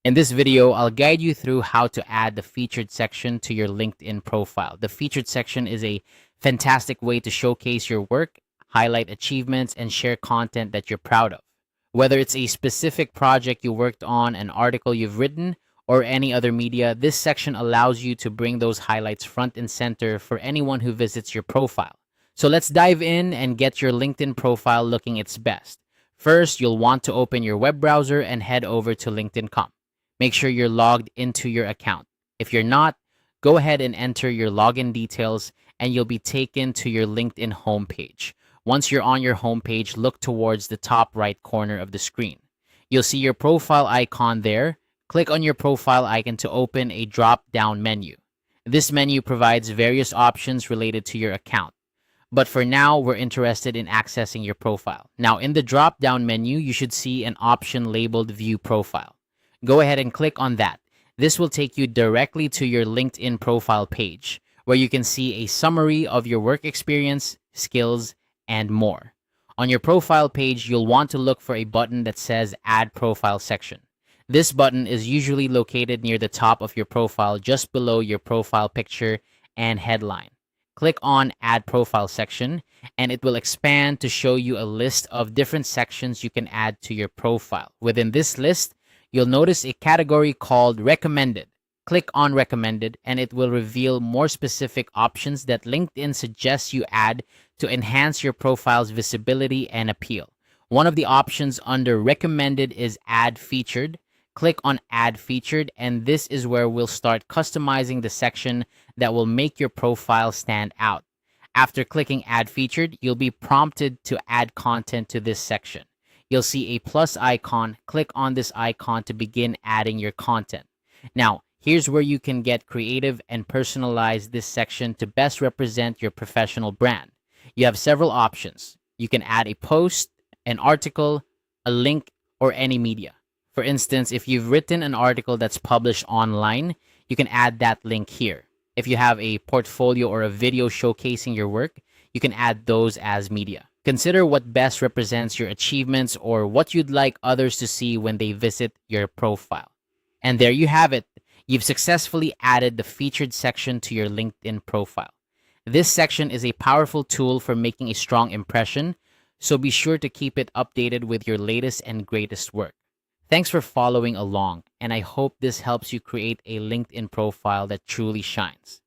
In this video, I'll guide you through how to add the featured section to your LinkedIn profile. The featured section is a fantastic way to showcase your work, highlight achievements, and share content that you're proud of. Whether it's a specific project you worked on, an article you've written, or any other media, this section allows you to bring those highlights front and center for anyone who visits your profile. So let's dive in and get your LinkedIn profile looking its best. First, you'll want to open your web browser and head over to LinkedIn.com. Make sure you're logged into your account. If you're not, go ahead and enter your login details and you'll be taken to your LinkedIn homepage. Once you're on your homepage, look towards the top right corner of the screen. You'll see your profile icon there. Click on your profile icon to open a drop-down menu. This menu provides various options related to your account. But for now, we're interested in accessing your profile. Now, in the drop-down menu, you should see an option labeled View Profile. Go ahead and click on that. This will take you directly to your LinkedIn profile page, where you can see a summary of your work experience, skills, and more. On your profile page, you'll want to look for a button that says Add Profile Section. This button is usually located near the top of your profile, just below your profile picture and headline. Click on Add Profile Section, and it will expand to show you a list of different sections you can add to your profile. Within this list, you'll notice a category called Recommended. Click on Recommended, and it will reveal more specific options that LinkedIn suggests you add to enhance your profile's visibility and appeal. One of the options under Recommended is Add Featured. Click on Add Featured, and this is where we'll start customizing the section that will make your profile stand out. After clicking Add Featured, you'll be prompted to add content to this section. You'll see a plus icon. Click on this icon to begin adding your content. Now, here's where you can get creative and personalize this section to best represent your professional brand. You have several options. You can add a post, an article, a link, or any media. For instance, if you've written an article that's published online, you can add that link here. If you have a portfolio or a video showcasing your work, you can add those as media. Consider what best represents your achievements or what you'd like others to see when they visit your profile. And there you have it. You've successfully added the featured section to your LinkedIn profile. This section is a powerful tool for making a strong impression, so be sure to keep it updated with your latest and greatest work. Thanks for following along, and I hope this helps you create a LinkedIn profile that truly shines.